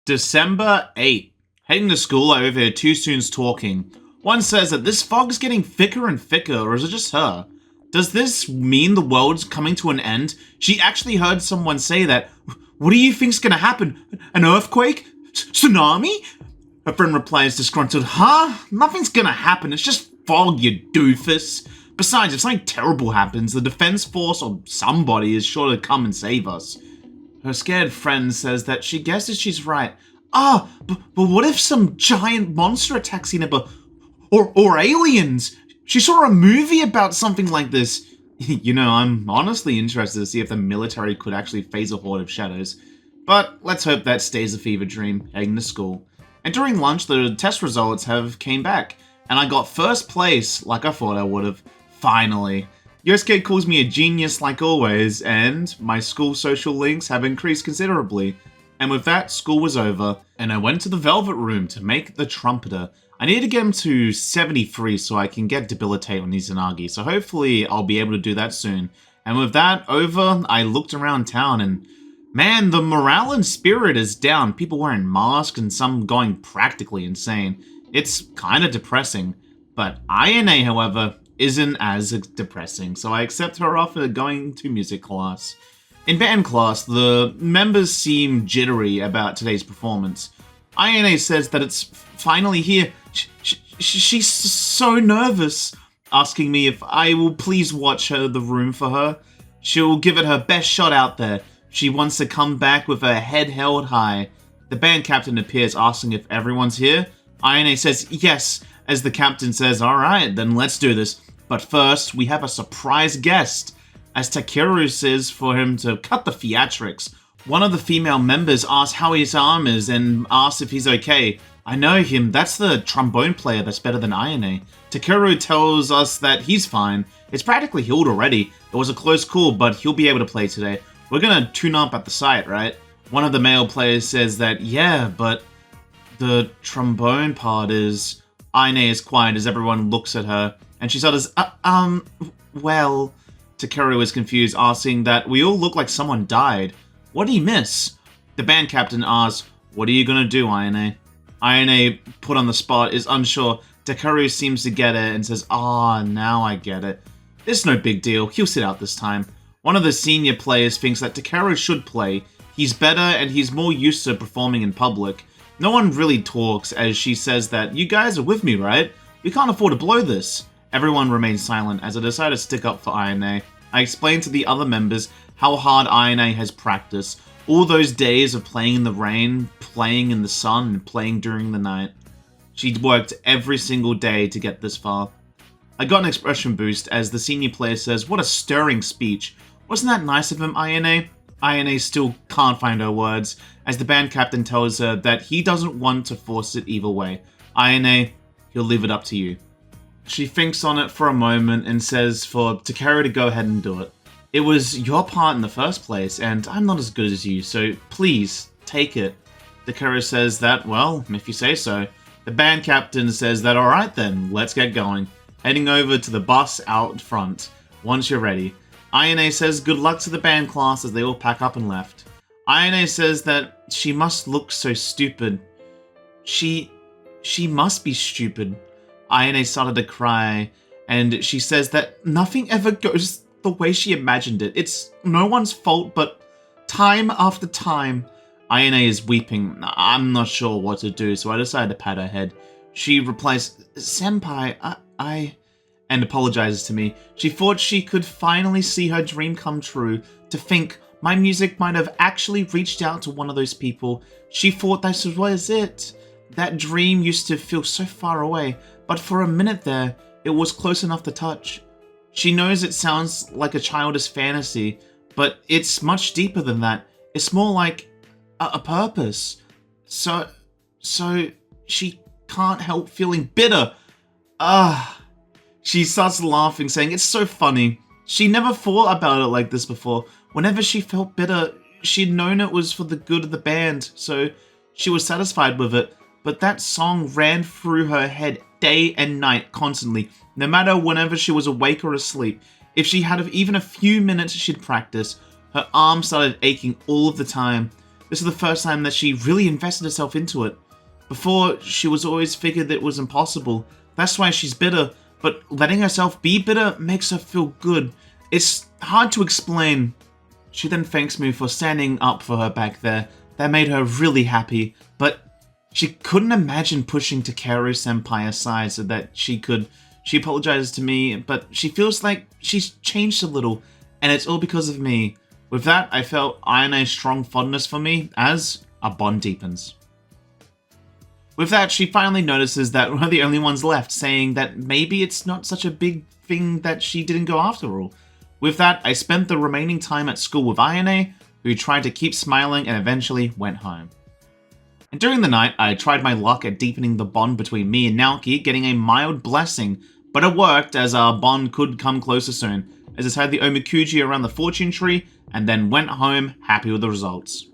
December 8th. Heading to school, I overhear two students talking. One says that this fog's getting thicker and thicker, or is it just her? Does this mean the world's coming to an end? She actually heard someone say that. What do you think's gonna happen? An earthquake? Tsunami? Her friend replies disgruntled, Huh? Nothing's gonna happen, it's just fog, you doofus. Besides, if something terrible happens, the defense force or somebody is sure to come and save us. Her scared friend says that she guesses she's right. But what if some giant monster attacks Inaba? Or aliens? She saw a movie about something like this. You know, I'm honestly interested to see if the military could actually phase a horde of shadows. But let's hope that stays a fever dream, heading to school. And during lunch, the test results have came back, and I got first place, like I thought I would have. Finally. Yosuke calls me a genius like always, and my school social links have increased considerably. And with that, school was over, and I went to the Velvet Room to make the Trumpeter. I need to get him to 73 so I can get Debilitate on Izanagi, so hopefully I'll be able to do that soon. And with that over, I looked around town and man, the morale and spirit is down. People wearing masks and some going practically insane. It's kinda depressing. But Ayane, however, isn't as depressing, so I accept her offer going to music class. In band class, the members seem jittery about today's performance. Ayane says that it's finally here. She's so nervous, asking me if I will please watch the room for her. She'll give it her best shot out there. She wants to come back with her head held high. The band captain appears, asking if everyone's here. Ayane says yes, as the captain says, alright, then let's do this. But first, we have a surprise guest, as Takeru says for him to cut the theatrics. One of the female members asks how his arm is and asks if he's okay. I know him, that's the trombone player that's better than Ayane. Takeru tells us that he's fine. It's practically healed already. It was a close call, but he'll be able to play today. We're gonna tune up at the site, right? One of the male players says that, yeah, but the trombone part is... Ayane is quiet as everyone looks at her, and she says, well... Takeru is confused, asking that we all look like someone died. What did he miss? The band captain asks, what are you gonna do, Ayane? Ayane, put on the spot, is unsure. Takeru seems to get it and says, now I get it. It's no big deal, he'll sit out this time. One of the senior players thinks that Takeru should play. He's better and he's more used to performing in public. No one really talks as she says that, you guys are with me, right? We can't afford to blow this. Everyone remains silent as I decide to stick up for Ayane. I explain to the other members how hard Ayane has practiced. All those days of playing in the rain, playing in the sun, and playing during the night. She'd worked every single day to get this far. I got an expression boost as the senior player says, what a stirring speech. Wasn't that nice of him, Ayane? Ayane still can't find her words, as the band captain tells her that he doesn't want to force it either way. Ayane, he'll leave it up to you. She thinks on it for a moment and says for Takeru to go ahead and do it. It was your part in the first place, and I'm not as good as you, so please, take it. Takeru says that, well, if you say so. The band captain says that, alright then, let's get going. Heading over to the bus out front, once you're ready. Ayane says good luck to the band class as they all pack up and left. Ayane says that she must look so stupid. She must be stupid. Ayane started to cry, and she says that nothing ever goes the way she imagined it. It's no one's fault, but time after time. Ayane is weeping. I'm not sure what to do, so I decided to pat her head. She replies, Senpai, and apologizes to me. She thought she could finally see her dream come true, to think my music might have actually reached out to one of those people. She thought this was it. That dream used to feel so far away, but for a minute there, it was close enough to touch. She knows it sounds like a childish fantasy, but it's much deeper than that. It's more like a purpose. So she can't help feeling bitter. She starts laughing, saying it's so funny. She never thought about it like this before. Whenever she felt bitter, she'd known it was for the good of the band, so she was satisfied with it. But that song ran through her head day and night, constantly, no matter whenever she was awake or asleep. If she had even a few minutes she'd practice, her arms started aching all of the time. This is the first time that she really invested herself into it. Before, she was always figured that it was impossible. That's why she's bitter, but letting herself be bitter makes her feel good. It's hard to explain. She then thanks me for standing up for her back there. That made her really happy, but she couldn't imagine pushing Takeru-senpai aside so that she could. She apologizes to me, but she feels like she's changed a little, and it's all because of me. With that, I felt Ayane's strong fondness for me as our bond deepens. With that, she finally notices that we're the only ones left, saying that maybe it's not such a big thing that she didn't go after all. With that, I spent the remaining time at school with Ayane, who tried to keep smiling and eventually went home. And during the night, I tried my luck at deepening the bond between me and Naoki, getting a mild blessing, but it worked as our bond could come closer soon, as I tied the omikuji around the fortune tree and then went home happy with the results.